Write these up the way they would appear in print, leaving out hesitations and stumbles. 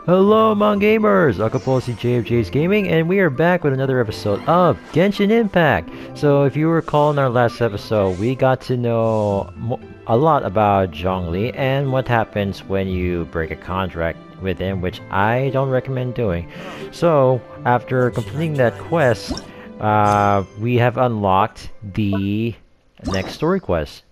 Hello, Mon Gamers! Akaposi JFJ's Gaming, and we are back with another episode of Genshin Impact. So, if you recall in our last episode, we got to know a lot about Zhongli and what happens when you break a contract with him, which I don't recommend doing. So, after completing that quest, we have unlocked the next story quest.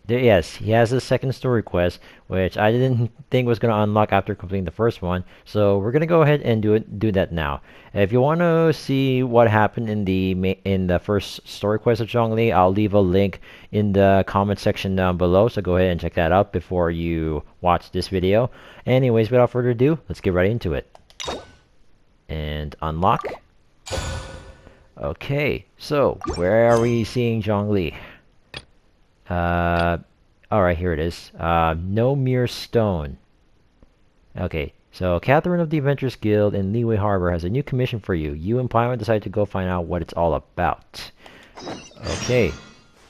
Yes, he has a second story quest, which I didn't think was gonna unlock after completing the first one. So we're gonna go ahead and do that now. If you want to see what happened in the first story quest of Zhongli, I'll leave a link in the comment section down below. So go ahead and check that out before you watch this video. Anyways, without further ado, let's get right into it. And unlock. Okay, so where are we seeing Zhongli? Alright, here it is. No Mere Stone. Okay, so Catherine of the Adventurers Guild in Liyue Harbor has a new commission for you. You and Paimon decided to go find out what it's all about. Okay,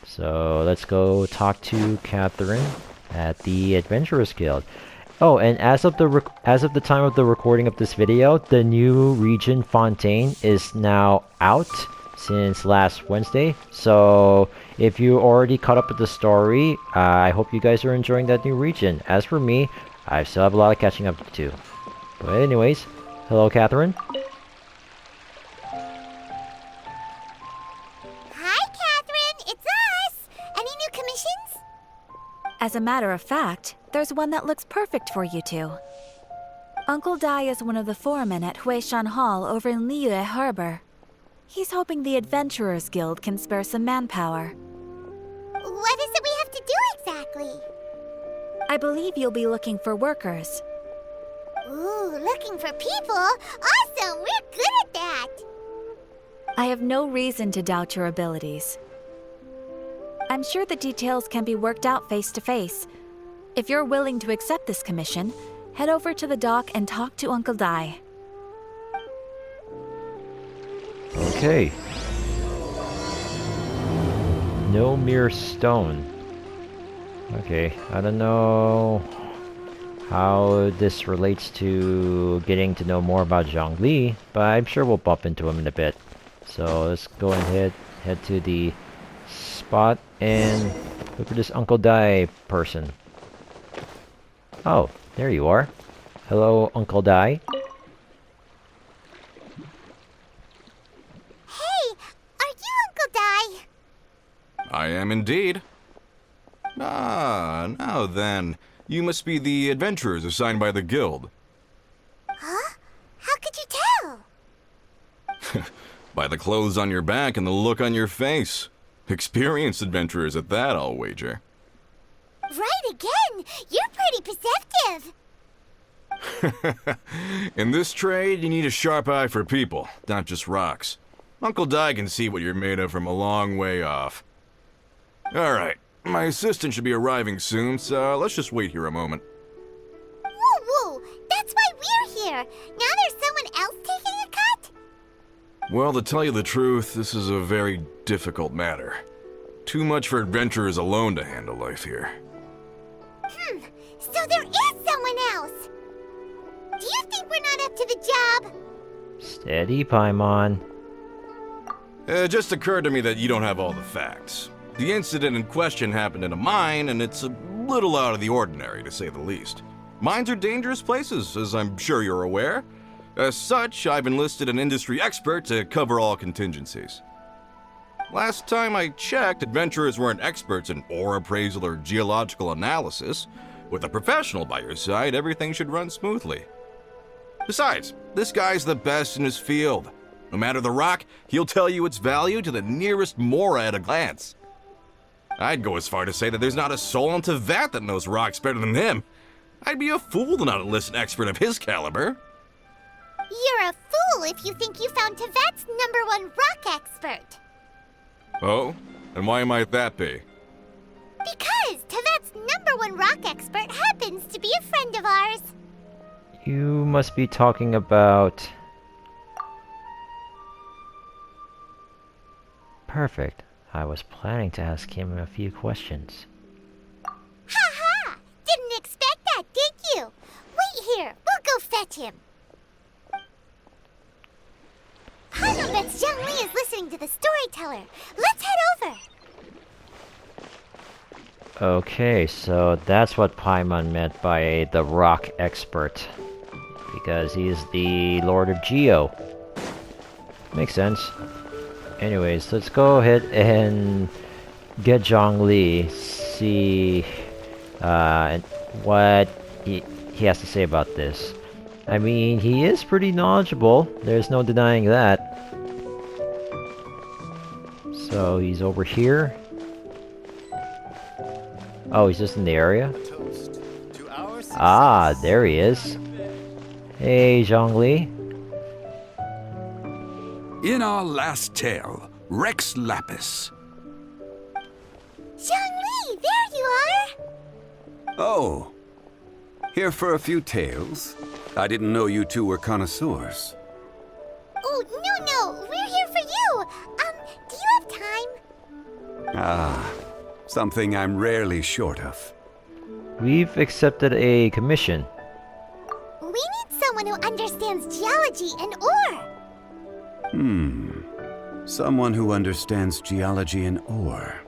so let's go talk to Catherine at the Adventurers Guild. Oh, and as of the time of the recording of this video, the new region Fontaine is now out since last Wednesday. So if you already caught up with the story, I hope you guys are enjoying that new region. As for me, I still have a lot of catching up to do. But anyways, hello Catherine. Hi Catherine, it's us! Any new commissions? As a matter of fact, there's one that looks perfect for you two. Uncle Dai is one of the foremen at Huishan Hall over in Liyue Harbor. He's hoping the Adventurers Guild can spare some manpower. What is it we have to do exactly? I believe you'll be looking for workers. Ooh, looking for people? Awesome, we're good at that! I have no reason to doubt your abilities. I'm sure the details can be worked out face to face. If you're willing to accept this commission, head over to the dock and talk to Uncle Dai. Okay. No Mere Stone. Okay, I don't know how this relates to getting to know more about Zhongli, but I'm sure we'll bump into him in a bit. So let's go and head to the spot and look for this Uncle Dai person. Oh, there you are. Hello, Uncle Dai. I am indeed. Ah, now then. You must be the adventurers assigned by the guild. Huh? How could you tell? By the clothes on your back and the look on your face. Experienced adventurers at that, I'll wager. Right again! You're pretty perceptive! In this trade, you need a sharp eye for people, not just rocks. Uncle Dai can see what you're made of from a long way off. Alright, my assistant should be arriving soon, so let's just wait here a moment. Woo-woo! That's why we're here! Now there's someone else taking a cut? Well, to tell you the truth, this is a very difficult matter. Too much for adventurers alone to handle life here. So there is someone else! Do you think we're not up to the job? Steady, Paimon. It just occurred to me that you don't have all the facts. The incident in question happened in a mine, and it's a little out of the ordinary, to say the least. Mines are dangerous places, as I'm sure you're aware. As such, I've enlisted an industry expert to cover all contingencies. Last time I checked, adventurers weren't experts in ore appraisal or geological analysis. With a professional by your side, everything should run smoothly. Besides, this guy's the best in his field. No matter the rock, he'll tell you its value to the nearest mora at a glance. I'd go as far to say that there's not a soul on Teyvat that knows rocks better than him. I'd be a fool to not enlist an expert of his caliber. You're a fool if you think you found Teyvat's #1 rock expert. Oh? And why might that be? Because Teyvat's #1 rock expert happens to be a friend of ours. You must be talking about... Perfect. I was planning to ask him a few questions. Ha ha! Didn't expect that, did you? Wait here, we'll go fetch him. to the storyteller. Let's head over. Okay, so that's what Paimon meant by the rock expert. Because he's the Lord of Geo. Makes sense. Anyways, let's go ahead and get Zhongli, see what he has to say about this. I mean, he is pretty knowledgeable. There's no denying that. So he's over here. Oh, he's just in the area? Ah, there he is. Hey, Zhongli. In our last tale, Rex Lapis. Zhongli, there you are! Oh. Here for a few tales? I didn't know you two were connoisseurs. Oh, no, we're here for you! Do you have time? Ah, something I'm rarely short of. We've accepted a commission. We need someone who understands geology and ore. Someone who understands geology and ore.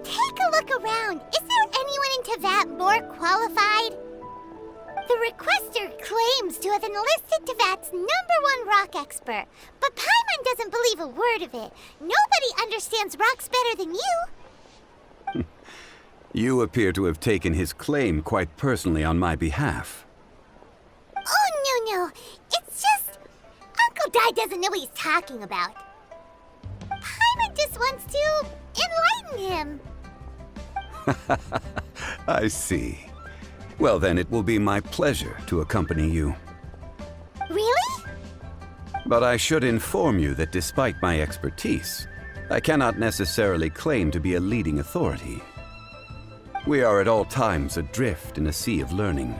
Take a look around. Is there anyone in Teyvat more qualified? The requester claims to have enlisted Teyvat's #1 rock expert, but Paimon doesn't believe a word of it. Nobody understands rocks better than you. You appear to have taken his claim quite personally on my behalf. Oh, no. It's just... Uncle Dai doesn't know what he's talking about. Paimon just wants to enlighten him. I see. Well then, it will be my pleasure to accompany you. Really? But I should inform you that despite my expertise, I cannot necessarily claim to be a leading authority. We are at all times adrift in a sea of learning.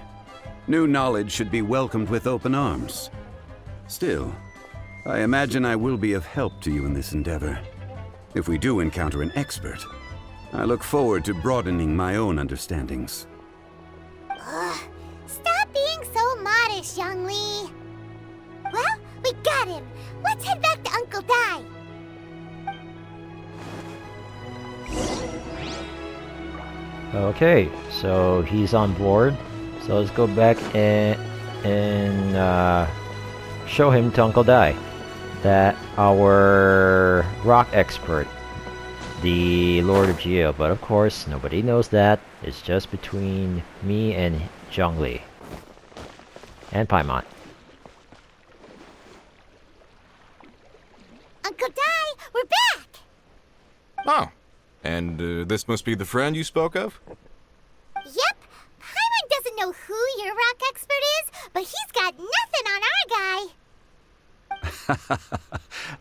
New knowledge should be welcomed with open arms. Still, I imagine I will be of help to you in this endeavor. If we do encounter an expert, I look forward to broadening my own understandings. Stop being so modest, Zhongli. Well, we got him. Let's head back to Uncle Dai. Okay, so he's on board. So let's go back and show him to Uncle Dai that our rock expert, the Lord of Geo, but of course nobody knows that. It's just between me and Zhongli and Paimon. Uncle Dai, we're back! Oh, and this must be the friend you spoke of? Yep. Paimon doesn't know who your rock expert is, but he's got nothing on our guy.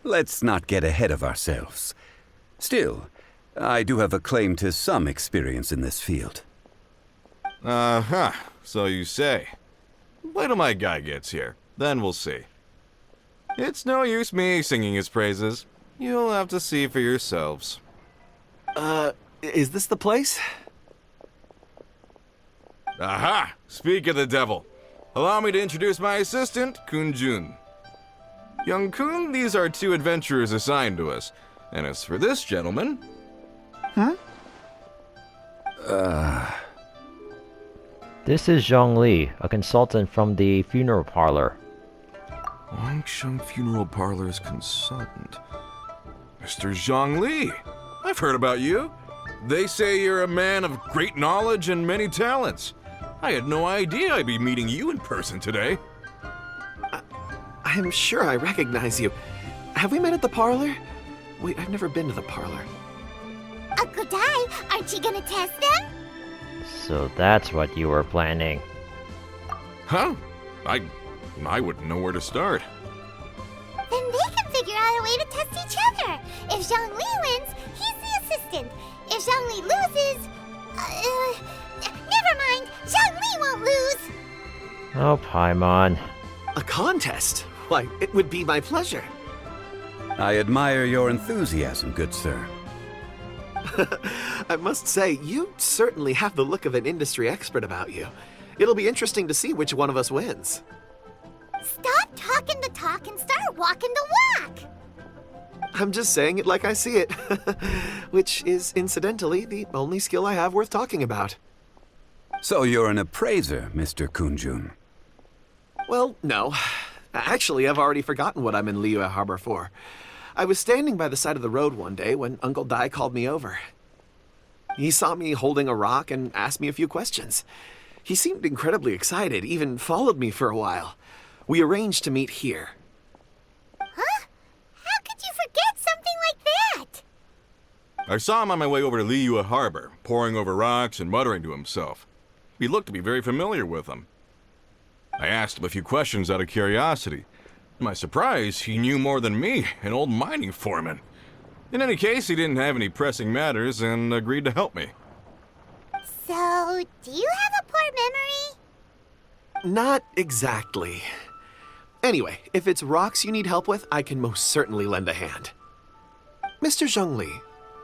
Let's not get ahead of ourselves. Still, I do have a claim to some experience in this field. Uh-huh, so you say. Wait till my guy gets here, then we'll see. It's no use me singing his praises. You'll have to see for yourselves. Is this the place? Aha! Speak of the devil. Allow me to introduce my assistant, Kun-jun. Young Kun, these are 2 adventurers assigned to us. And as for this gentleman... This is Zhongli, a consultant from the funeral parlor. Wangsheng Funeral Parlor's consultant. Mr. Zhongli, I've heard about you. They say you're a man of great knowledge and many talents. I had no idea I'd be meeting you in person today. I'm sure I recognize you. Have we met at the parlor? Wait, I've never been to the parlor. Uncle Dai, aren't you gonna test them? So that's what you were planning. Huh? I wouldn't know where to start. Then they can figure out a way to test each other. If Zhongli wins, he's the assistant. If Zhongli loses... never mind. Zhongli won't lose. Oh, Paimon. A contest? Why, it would be my pleasure. I admire your enthusiasm, good sir. I must say, you certainly have the look of an industry expert about you. It'll be interesting to see which one of us wins. Stop talking the talk and start walking the walk. I'm just saying it like I see it. Which is, incidentally, the only skill I have worth talking about. So you're an appraiser, Mr. Kunjun. Well, no. Actually, I've already forgotten what I'm in Liyue Harbor for. I was standing by the side of the road one day when Uncle Dai called me over. He saw me holding a rock and asked me a few questions. He seemed incredibly excited, even followed me for a while. We arranged to meet here. Huh? How could you forget something like that? I saw him on my way over to Liyue Harbor, poring over rocks and muttering to himself. He looked to be very familiar with them. I asked him a few questions out of curiosity. To my surprise, he knew more than me, an old mining foreman. In any case, he didn't have any pressing matters and agreed to help me. So, do you have a poor memory? Not exactly. Anyway, if it's rocks you need help with, I can most certainly lend a hand. Mr. Zhongli,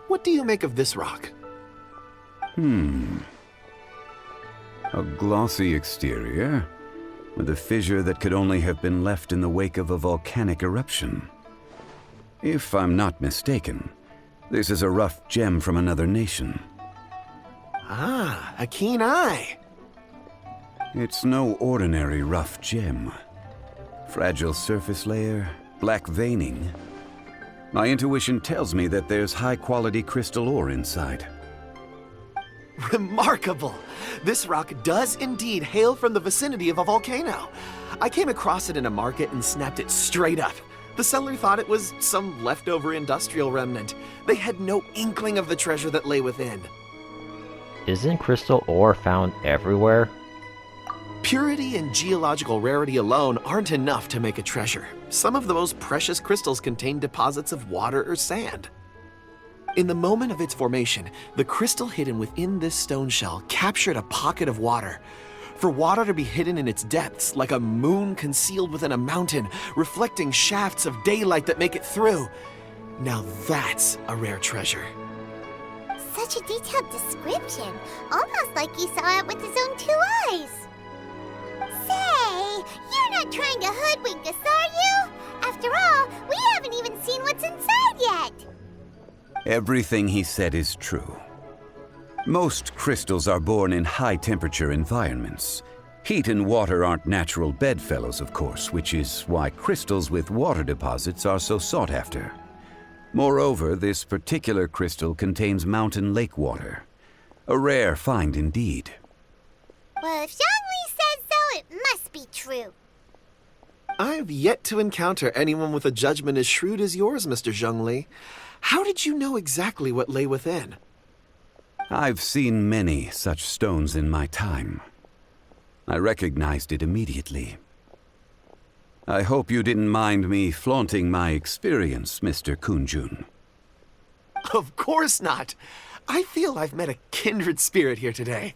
what do you make of this rock? A glossy exterior, with a fissure that could only have been left in the wake of a volcanic eruption. If I'm not mistaken, this is a rough gem from another nation. Ah, a keen eye. It's no ordinary rough gem. Fragile surface layer, black veining. My intuition tells me that there's high-quality crystal ore inside. Remarkable! This rock does indeed hail from the vicinity of a volcano. I came across it in a market and snapped it straight up. The seller thought it was some leftover industrial remnant. They had no inkling of the treasure that lay within. Isn't crystal ore found everywhere? Purity and geological rarity alone aren't enough to make a treasure. Some of the most precious crystals contain deposits of water or sand. In the moment of its formation, the crystal hidden within this stone shell captured a pocket of water. For water to be hidden in its depths, like a moon concealed within a mountain, reflecting shafts of daylight that make it through. Now that's a rare treasure. Such a detailed description, almost like he saw it with his own 2 eyes. Say, you're not trying to hoodwink us, are you? After all, we haven't even seen what's inside yet. Everything he said is true. Most crystals are born in high-temperature environments. Heat and water aren't natural bedfellows, of course, which is why crystals with water deposits are so sought after. Moreover, this particular crystal contains mountain lake water. A rare find indeed. Well, if Zhongli says so, it must be true. I've yet to encounter anyone with a judgment as shrewd as yours, Mr. Zhongli. How did you know exactly what lay within? I've seen many such stones in my time. I recognized it immediately. I hope you didn't mind me flaunting my experience, Mr. Kunjun. Of course not. I feel I've met a kindred spirit here today.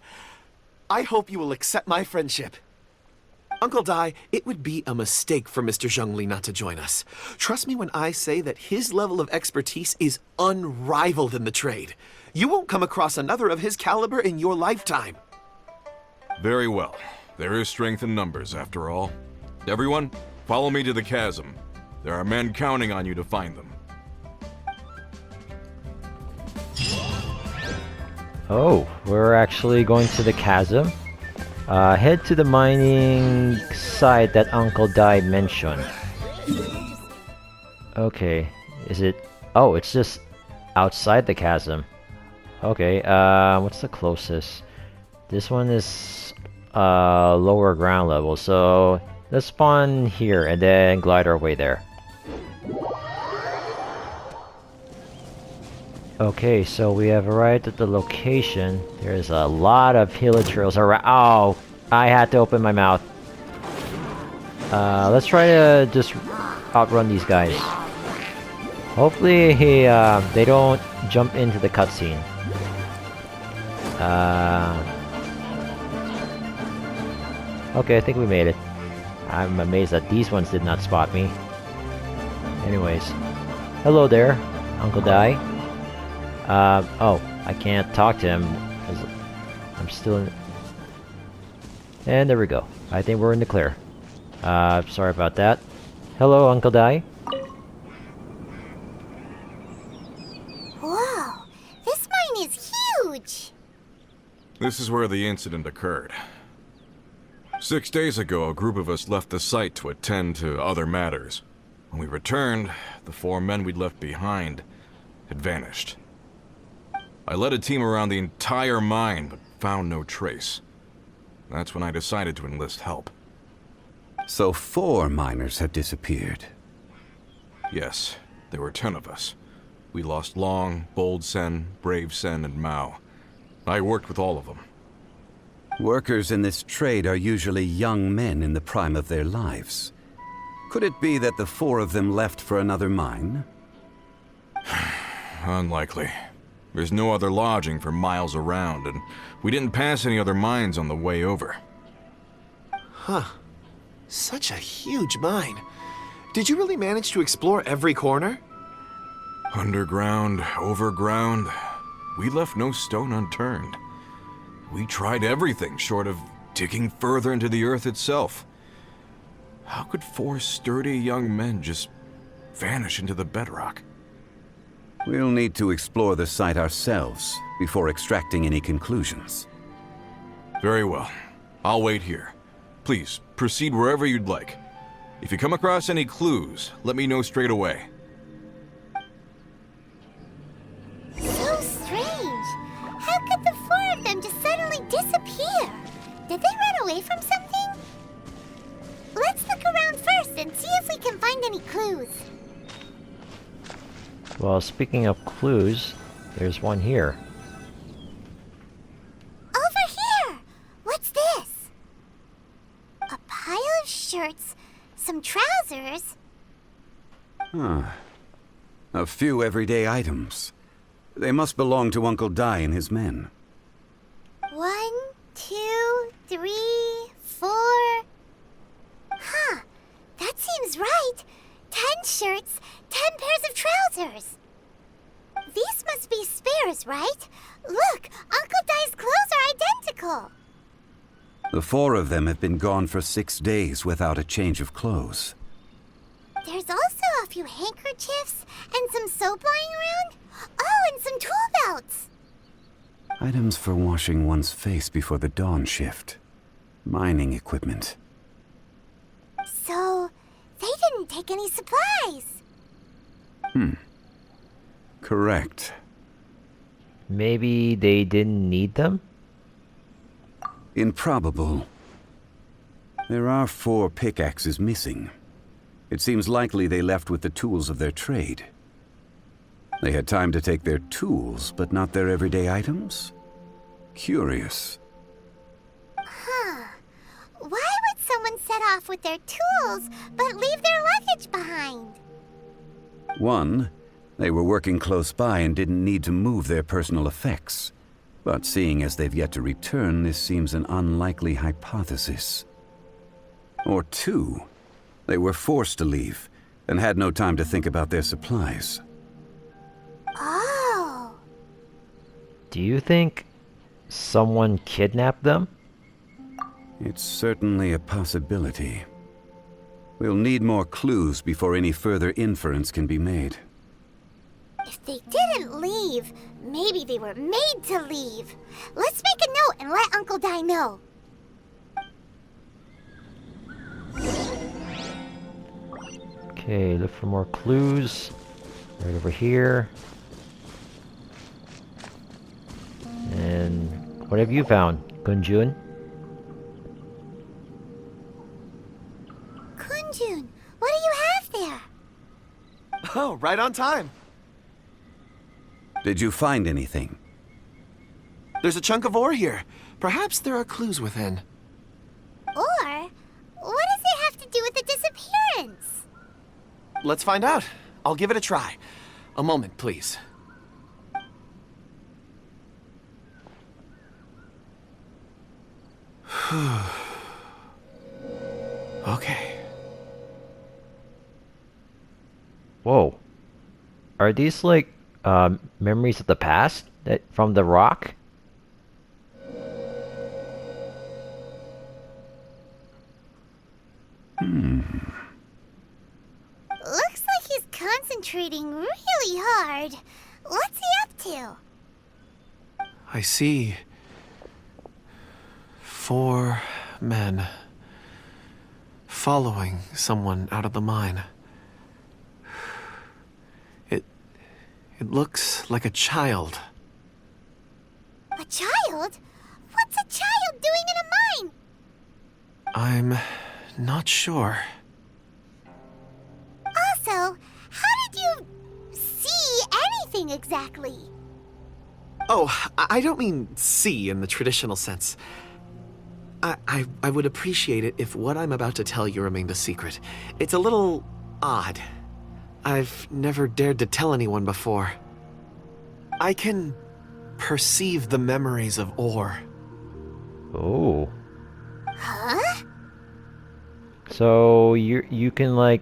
I hope you will accept my friendship. Uncle Dai, it would be a mistake for Mr. Zhongli not to join us. Trust me when I say that his level of expertise is unrivaled in the trade. You won't come across another of his caliber in your lifetime. Very well. There is strength in numbers, after all. Everyone, follow me to the chasm. There are men counting on you to find them. Oh, we're actually going to the chasm. Head to the mining site that Uncle Dai mentioned. Okay, is it... Oh, it's just outside the chasm. Okay, what's the closest? This one is lower ground level, so let's spawn here and then glide our way there. Okay, so we have arrived at the location. There's a lot of hilichurls around. Oh, I had to open my mouth. Let's try to just outrun these guys. Hopefully they don't jump into the cutscene. Okay, I think we made it. I'm amazed that these ones did not spot me. Anyways, hello there, Uncle Dai. Oh, I can't talk to him. I'm still in... And there we go. I think we're in the clear. Sorry about that. Hello, Uncle Dai. This is where the incident occurred. 6 days ago, a group of us left the site to attend to other matters. When we returned, the 4 men we'd left behind had vanished. I led a team around the entire mine, but found no trace. That's when I decided to enlist help. So 4 miners had disappeared. Yes, there were 10 of us. We lost Long, Bold Sen, Brave Sen, and Mao. I worked with all of them. Workers in this trade are usually young men in the prime of their lives. Could it be that the 4 of them left for another mine? Unlikely. There's no other lodging for miles around, and we didn't pass any other mines on the way over. Huh. Such a huge mine. Did you really manage to explore every corner? Underground, overground, we left no stone unturned. We tried everything short of digging further into the earth itself. How could 4 sturdy young men just vanish into the bedrock? We'll need to explore the site ourselves before extracting any conclusions. Very well. I'll wait here. Please, proceed wherever you'd like. If you come across any clues, let me know straight away. So strange. How could the 4 of them just suddenly disappear? Did they run away from something? Let's look around first and see if we can find any clues. Well, speaking of clues, there's one here. Over here! What's this? A pile of shirts, some trousers. A few everyday items. They must belong to Uncle Dai and his men. 1, 2, 3, 4. Huh, that seems right. 10 shirts, 10 pairs of trousers. These must be spares, right? Look, Uncle Dai's clothes are identical. The 4 of them have been gone for 6 days without a change of clothes. There's also a few handkerchiefs and some soap lying around. Oh, and some tool belts. Items for washing one's face before the dawn shift. Mining equipment. So, they didn't take any supplies. Correct. Maybe they didn't need them? Improbable. There are 4 pickaxes missing. It seems likely they left with the tools of their trade. They had time to take their tools, but not their everyday items? Curious. Huh. Why would someone set off with their tools, but leave their luggage behind? 1, they were working close by and didn't need to move their personal effects. But seeing as they've yet to return, this seems an unlikely hypothesis. Or 2, they were forced to leave and had no time to think about their supplies. Oh. Do you think someone kidnapped them? It's certainly a possibility. We'll need more clues before any further inference can be made. If they didn't leave, maybe they were made to leave. Let's make a note and let Uncle Dai know. Okay, look for more clues. Right over here. And what have you found, Kunjun? Kunjun, what do you have there? Oh, right on time. Did you find anything? There's a chunk of ore here. Perhaps there are clues within. Or, what does it have to do with the disappearance? Let's find out. I'll give it a try. A moment, please. Okay. Whoa. Are these like memories of the past that from the rock? Looks like he's concentrating really hard. What's he up to? I see. 4 men following someone out of the mine. It looks like a child. A child? What's a child doing in a mine? I'm not sure. Also, how did you see anything exactly? Oh, I don't mean see in the traditional sense. I would appreciate it if what I'm about to tell you remained a secret. It's a little odd. I've never dared to tell anyone before. I can perceive the memories of Or. Oh. Huh? So you can like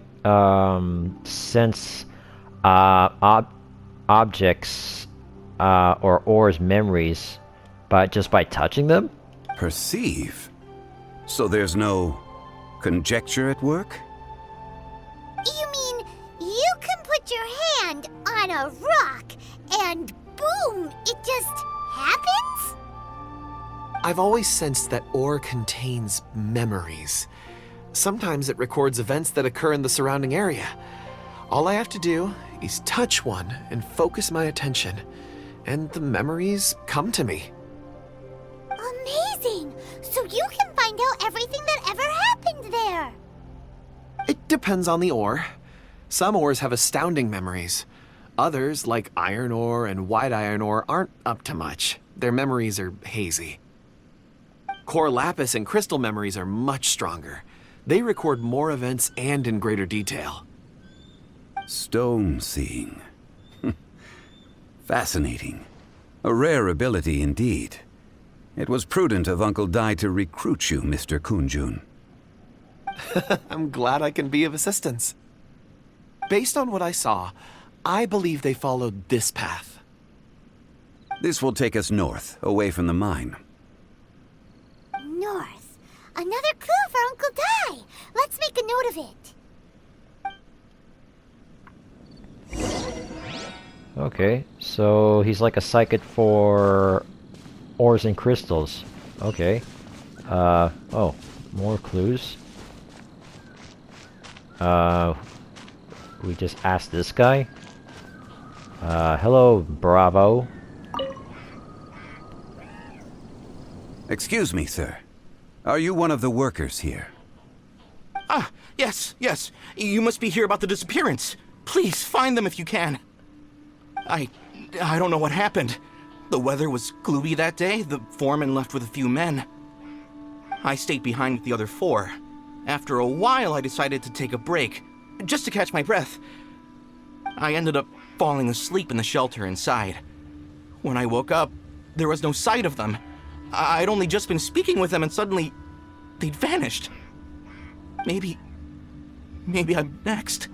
sense objects or Or's memories just by touching them? Perceive? So there's no conjecture at work? You mean you can put your hand on a rock and boom, it just happens? I've always sensed that Or contains memories. Sometimes it records events that occur in the surrounding area. All I have to do is touch one and focus my attention, and the memories come to me. Amazing! So you can find out everything that ever happened there. It depends on the ore. Some ores have astounding memories. Others, like iron ore and white iron ore, aren't up to much. Their memories are hazy. Core lapis and crystal memories are much stronger. They record more events and in greater detail. Stone seeing. Fascinating. A rare ability indeed. It was prudent of Uncle Dai to recruit you, Mr. Kunjun. I'm glad I can be of assistance. Based on what I saw, I believe they followed this path. This will take us north, away from the mine. North. Another clue for Uncle Dai. Let's make a note of it. Okay, so he's like a psychic for ores and crystals. Okay. Oh, more clues. We just asked this guy. Hello, Bravo. Excuse me, sir. Are you one of the workers here? Ah, yes. You must be here about the disappearance. Please, find them if you can. I don't know what happened. The weather was gloomy that day. The foreman left with a few men. I stayed behind with the other 4. After a while, I decided to take a break, just to catch my breath. I ended up falling asleep in the shelter inside. When I woke up, there was no sight of them. I'd only just been speaking with them and suddenly, they'd vanished. Maybe I'm next.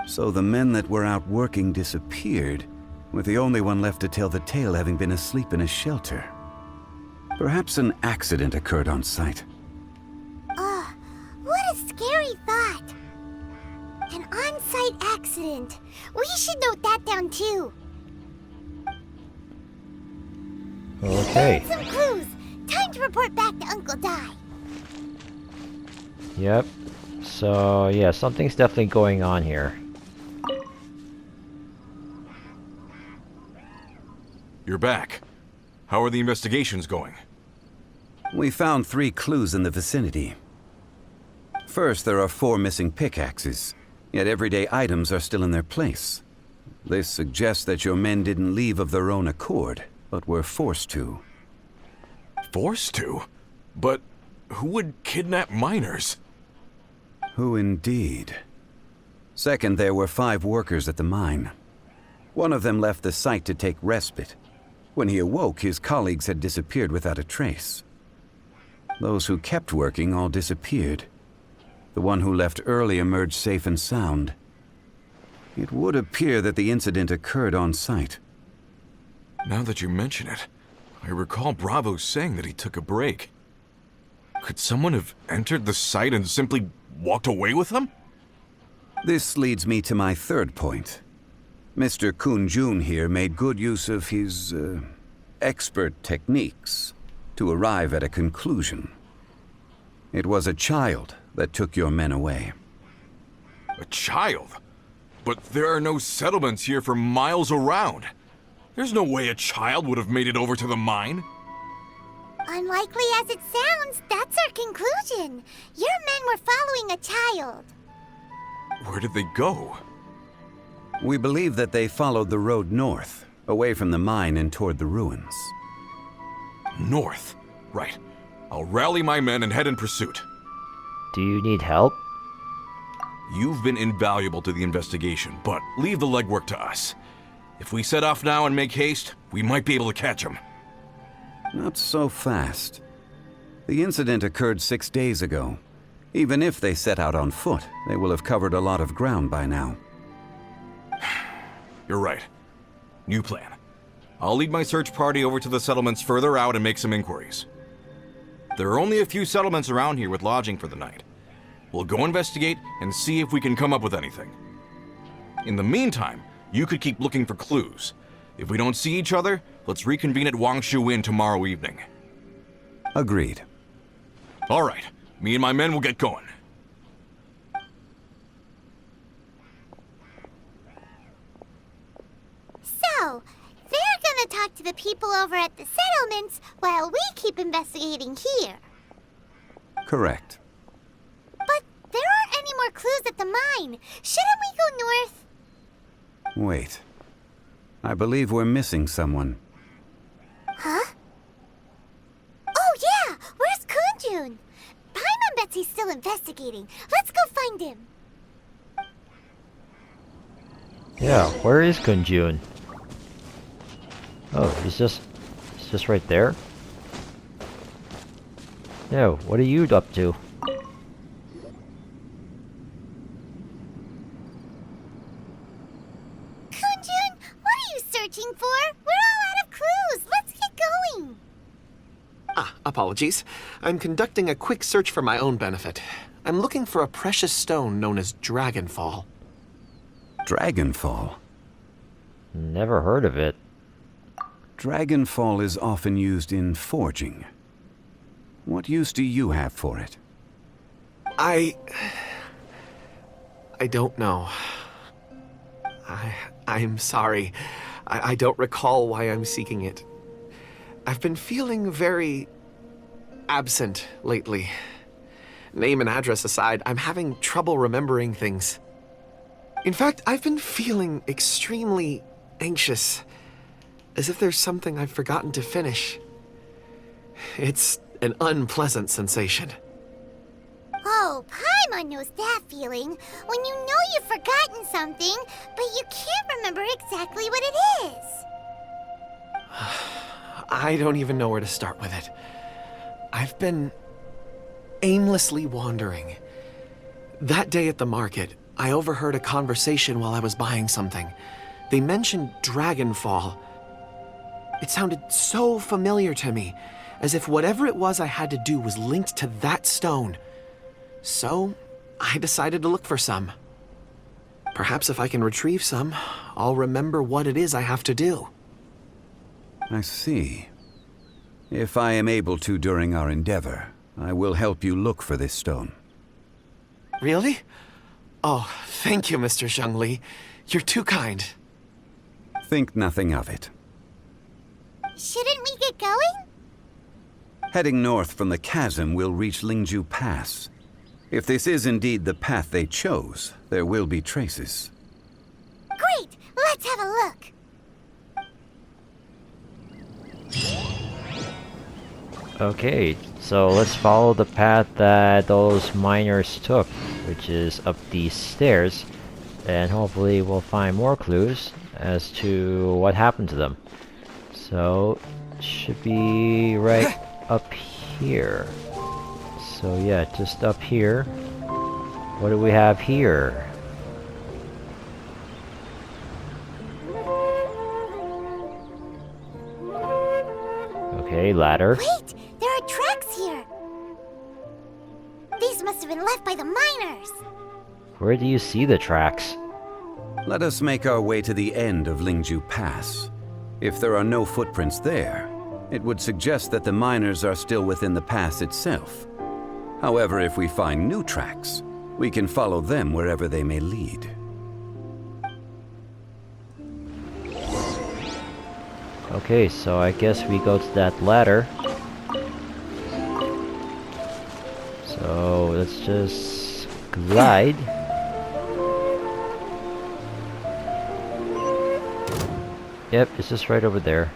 So the men that were out working disappeared, with the only one left to tell the tale having been asleep in a shelter. Perhaps an accident occurred on site. What a scary thought. An on-site accident. We should note that down too. Okay. And some clues. Time to report back to Uncle Dai. Yep. So, yeah, something's definitely going on here. You're back. How are the investigations going? We found 3 clues in the vicinity. First, there are 4 missing pickaxes, yet everyday items are still in their place. This suggests that your men didn't leave of their own accord, but were forced to. Forced to? But who would kidnap miners? Who indeed? Second, there were 5 workers at the mine. One of them left the site to take respite. When he awoke, his colleagues had disappeared without a trace. Those who kept working all disappeared. The one who left early emerged safe and sound. It would appear that the incident occurred on site. Now that you mention it, I recall Bravo saying that he took a break. Could someone have entered the site and simply walked away with them? This leads me to my third point. Mr. Kunjun here made good use of his, expert techniques. to arrive at a conclusion. It was a child that took your men away. A child? But there are no settlements here for miles around. There's no way a child would have made it over to the mine. Unlikely as it sounds, that's our conclusion. Your men were following a child. Where did they go? We believe that they followed the road north, away from the mine and toward the ruins. North? Right. I'll rally my men and head in pursuit. Do you need help? You've been invaluable to the investigation, but leave the legwork to us. If we set off now and make haste, we might be able to catch them. Not so fast. The incident occurred 6 days ago. Even if they set out on foot, they will have covered a lot of ground by now. You're right. New plan. I'll lead my search party over to the settlements further out and make some inquiries. There are only a few settlements around here with lodging for the night. We'll go investigate and see if we can come up with anything. In the meantime, you could keep looking for clues. If we don't see each other, let's reconvene at Wangshu Inn tomorrow evening. Agreed. All right. Me and my men will get going. So, they're gonna talk to the people over at the settlements while we keep investigating here. Correct. But there aren't any more clues at the mine. Shouldn't we go north? Wait. I believe we're missing someone. Huh? Oh yeah! Where's Kunjun? Paimon bets he's still investigating. Let's go find him. Yeah, where is Kunjun? Oh, he's just right there? No, what are you up to? Kunjun, what are you searching for? We're all out of clues. Let's get going. Apologies. I'm conducting a quick search for my own benefit. I'm looking for a precious stone known as Dragonfall. Dragonfall? Never heard of it. Dragonfall is often used in forging. What use do you have for it? I don't know. I'm sorry. I don't recall why I'm seeking it. I've been feeling very absent lately. Name and address aside, I'm having trouble remembering things. In fact, I've been feeling extremely anxious, as if there's something I've forgotten to finish. It's an unpleasant sensation. Oh, Paimon knows that feeling. When you know you've forgotten something, but you can't remember exactly what it is. I don't even know where to start with it. I've been aimlessly wandering. That day at the market, I overheard a conversation while I was buying something. They mentioned Dragonfall. It sounded so familiar to me, as if whatever it was I had to do was linked to that stone. So, I decided to look for some. Perhaps if I can retrieve some, I'll remember what it is I have to do. I see. If I am able to during our endeavor, I will help you look for this stone. Really? Oh, thank you, Mr. Zhongli. You're too kind. Think nothing of it. Shouldn't we get going? Heading north from the chasm, we'll reach Lingju Pass. If this is indeed the path they chose, there will be traces. Great! Let's have a look. Okay, so let's follow the path that those miners took, which is up these stairs, and hopefully we'll find more clues as to what happened to them. So, it should be right up here. So yeah, just up here. What do we have here? Okay, ladder. Wait! There are tracks here! These must have been left by the miners! Where do you see the tracks? Let us make our way to the end of Lingju Pass. If there are no footprints there, It would suggest that the miners are still within the pass itself. However, if we find new tracks, we can follow them wherever they may lead. Okay, so I guess we go to that ladder. So let's just glide. Yep, it's just right over there.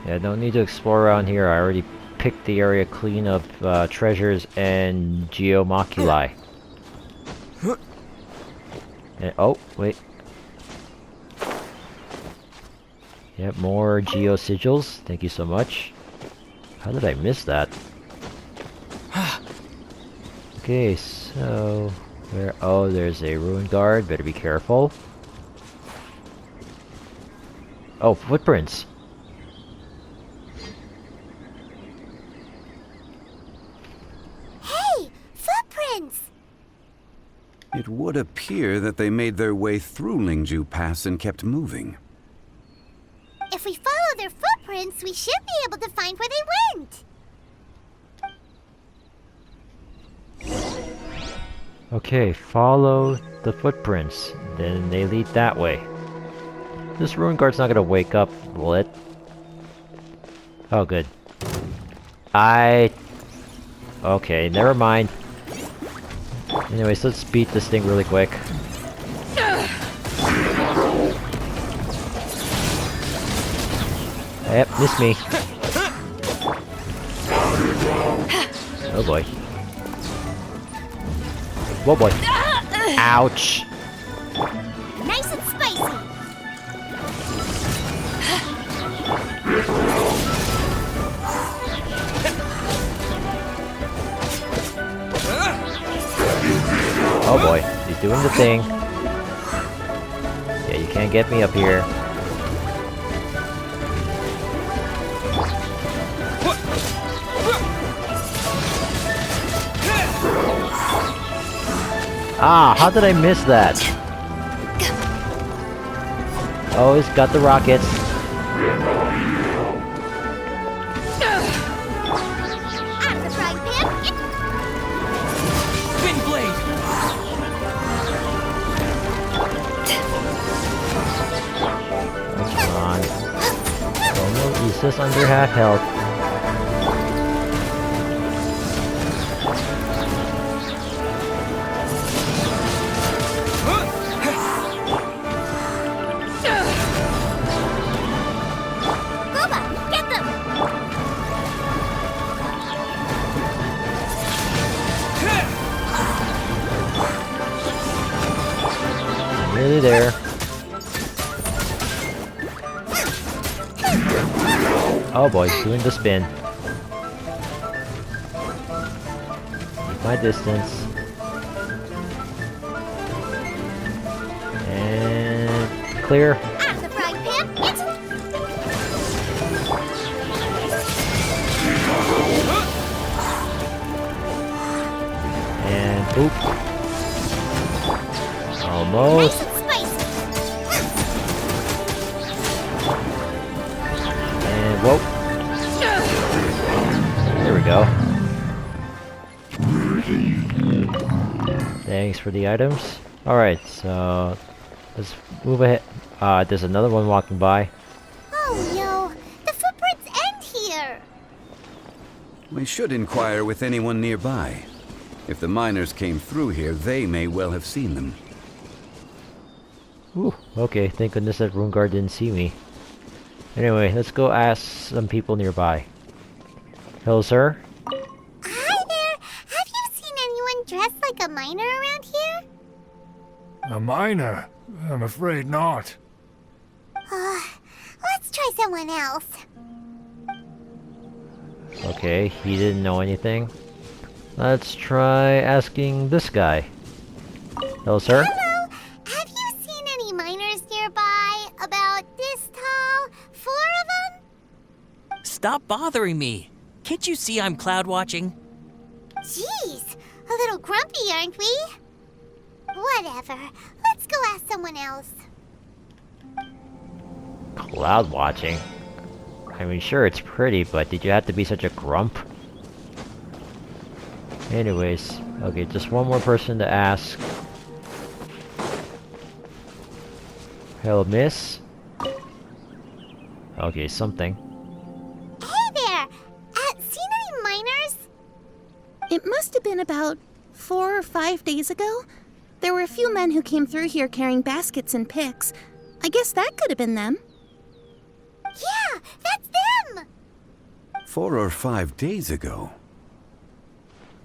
Yeah, don't need to explore around here. I already picked the area clean of treasures and geomoculi. And, oh, wait. Yep, more geo sigils. Thank you so much. How did I miss that? Okay, so where? Oh, there's a ruin guard. Better be careful. Oh, footprints. Hey, footprints! It would appear that they made their way through Lingju Pass and kept moving. If we follow their footprints, we should be able to find where they went. Okay, follow the footprints. Then they lead that way. This ruin guard's not gonna wake up, will it? Oh, good. Okay, never mind. Anyways, let's beat this thing really quick. Yep, missed me. Oh boy. Whoa boy. Ouch. Nice and spicy. Oh boy, he's doing the thing. Yeah, you can't get me up here. Ah, how did I miss that? Oh, he's got the rockets. I'm the frying pan. Twin blade! Come on. Oh no, he's just under half health. Boba, get them! Nearly there. Oh boy, doing the spin. Keep my distance. And clear. I'm the frying pan. And boop. Nice Almost. and spicy. And whoa. There we go. Thanks for the items. Alright, so let's move ahead. There's another one walking by. Oh no, the footprints end here. We should inquire with anyone nearby. If the miners came through here, they may well have seen them. Ooh, okay, thank goodness that ruin guard didn't see me. Anyway, let's go ask some people nearby. Hello, sir? Hi there. Have you seen anyone dressed like a miner around here? A miner? I'm afraid not. Let's try someone else. Okay, he didn't know anything. Let's try asking this guy. Hello, sir? Hello. Have you seen any miners nearby? About this tall? 4 of them? Stop bothering me. Can't you see I'm cloud watching? Jeez, a little grumpy, aren't we? Whatever. Let's go ask someone else. Cloud watching? I mean, sure, it's pretty, but did you have to be such a grump? Anyways, okay, just one more person to ask. Hello, miss? Okay, something. Hey there! Seen any miners? It must have been about 4 or 5 days ago. There were a few men who came through here carrying baskets and picks. I guess that could have been them. Yeah, that's them! 4 or 5 days ago.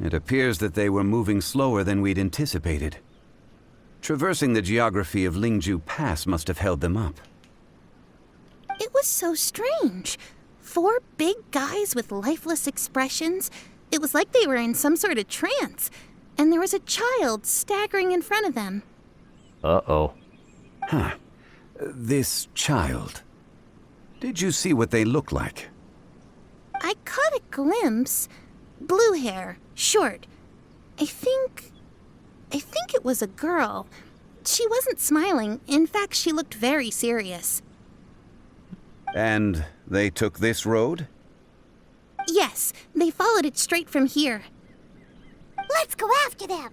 It appears that they were moving slower than we'd anticipated. Traversing the geography of Lingju Pass must have held them up. It was so strange. 4 big guys with lifeless expressions. It was like they were in some sort of trance. And there was a child staggering in front of them. Uh-oh. Huh. This child. Did you see what they look like? I caught a glimpse. Blue hair, short. I think it was a girl. She wasn't smiling. In fact, she looked very serious. And they took this road? Yes, they followed it straight from here. Let's go after them!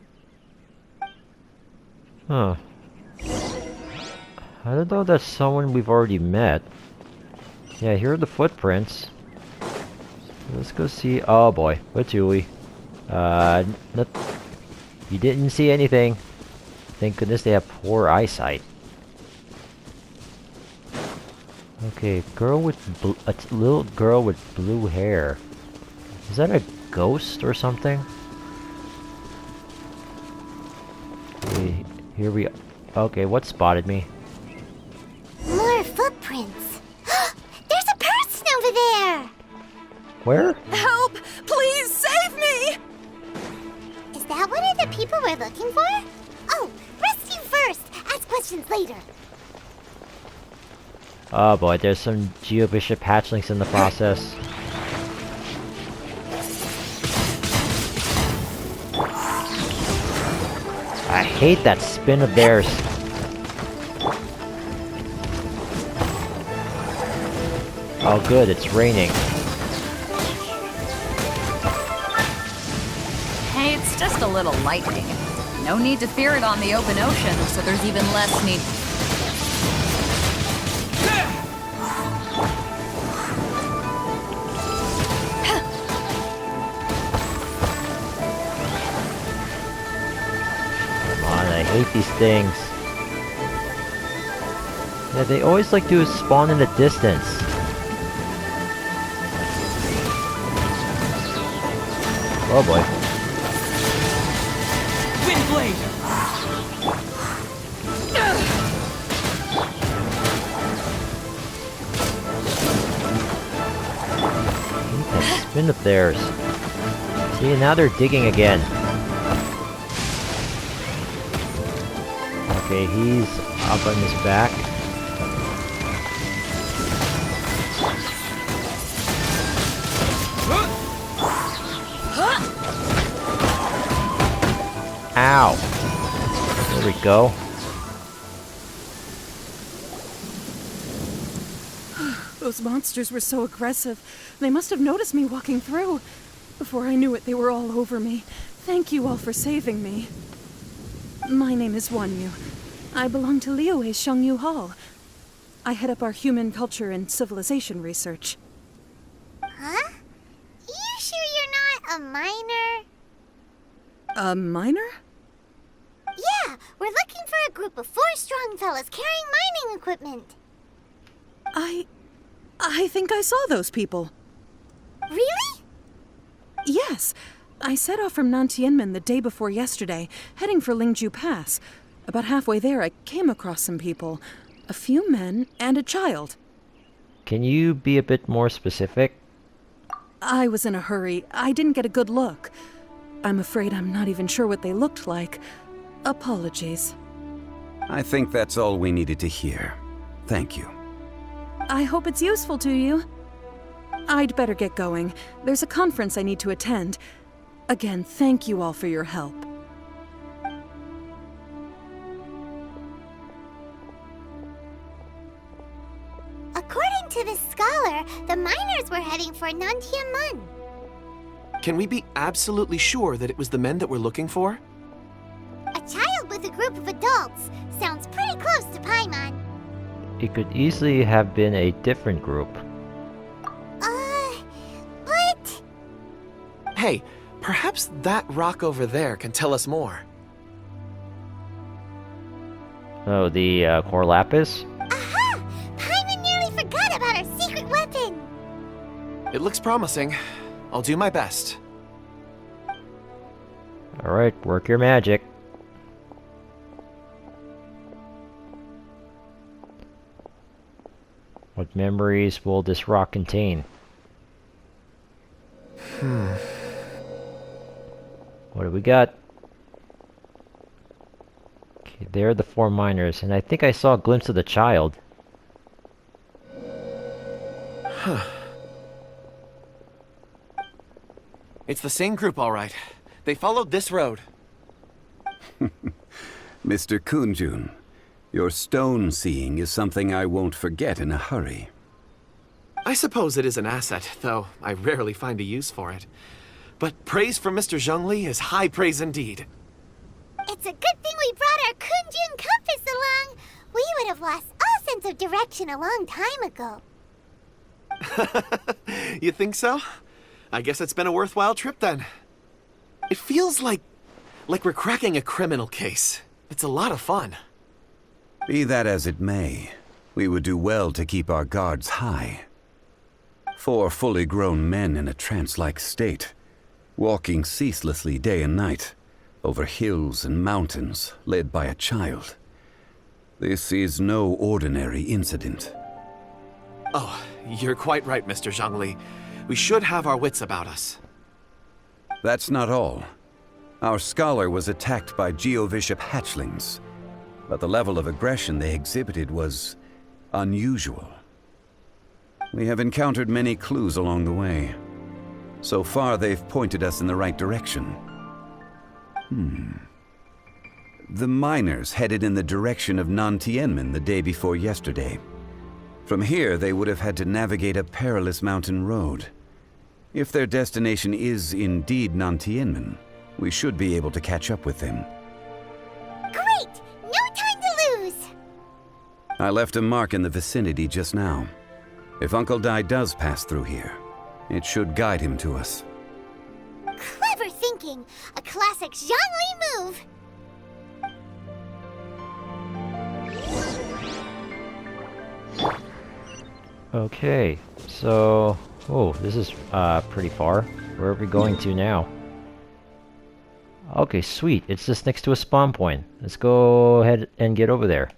Huh. I don't know if that's someone we've already met. Yeah, here are the footprints. Let's go see. Oh boy, what's Yui? You didn't see anything. Thank goodness they have poor eyesight. Okay, girl with a little girl with blue hair. Is that a ghost or something? Okay, here we. Okay, what spotted me? More footprints. There's a person over there! Where? Help! Please save me! Is that one of the people we're looking for? Oh, rescue first! Ask questions later. Oh boy, there's some Geobishop hatchlings in the process. I hate that spin of theirs. Oh good, it's raining. Hey, it's just a little lightning. No need to fear it on the open ocean, so there's even less need. I hate these things. Yeah, they always like to spawn in the distance. Oh boy. Windblade! That spin of theirs. See, now they're digging again. Okay, he's up on his back. Ow! There we go. Those monsters were so aggressive. They must have noticed me walking through. Before I knew it, they were all over me. Thank you all for saving me. My name is Wanyu. I belong to Liyue's Shangyu Hall. I head up our human culture and civilization research. Huh? You sure you're not a miner? A miner? Yeah, we're looking for a group of 4 strong fellas carrying mining equipment. I think I saw those people. Really? Yes. I set off from Nantianmen the day before yesterday, heading for Lingju Pass. About halfway there, I came across some people. A few men and a child. Can you be a bit more specific? I was in a hurry. I didn't get a good look. I'm afraid I'm not even sure what they looked like. Apologies. I think that's all we needed to hear. Thank you. I hope it's useful to you. I'd better get going. There's a conference I need to attend. Again, thank you all for your help. According to this scholar, the miners were heading for Nantiamun. Can we be absolutely sure that it was the men that we're looking for? A child with a group of adults sounds pretty close to Paimon. It could easily have been a different group. But... Hey, perhaps that rock over there can tell us more. Oh, the core lapis? Aha! Paimon nearly forgot about our secret weapon! It looks promising. I'll do my best. Alright, work your magic. What memories will this rock contain? What do we got? Okay, there are the 4 miners, and I think I saw a glimpse of the child. It's the same group, all right. They followed this road. Mr. Kunjun, your stone seeing is something I won't forget in a hurry. I suppose it is an asset, though I rarely find a use for it. But praise from Mr. Zhongli is high praise indeed. It's a good thing we brought our Kunjun compass along. We would have lost all sense of direction a long time ago. You think so? I guess it's been a worthwhile trip then. It feels like we're cracking a criminal case. It's a lot of fun. Be that as it may, we would do well to keep our guards high. 4 fully grown men in a trance-like state, walking ceaselessly day and night, over hills and mountains, led by a child. This is no ordinary incident. Oh, you're quite right, Mr. Zhongli. We should have our wits about us. That's not all. Our scholar was attacked by Geovishap hatchlings, but the level of aggression they exhibited was unusual. We have encountered many clues along the way. So far, they've pointed us in the right direction. The miners headed in the direction of Nantianmen the day before yesterday. From here, they would have had to navigate a perilous mountain road. If their destination is indeed Nantianmen, we should be able to catch up with them. Great! No time to lose! I left a mark in the vicinity just now. If Uncle Dai does pass through here, it should guide him to us. Clever thinking! A classic Zhongli move! Okay, so... Oh, this is pretty far. Where are we going to now? Okay, sweet. It's just next to a spawn point. Let's go ahead and get over there.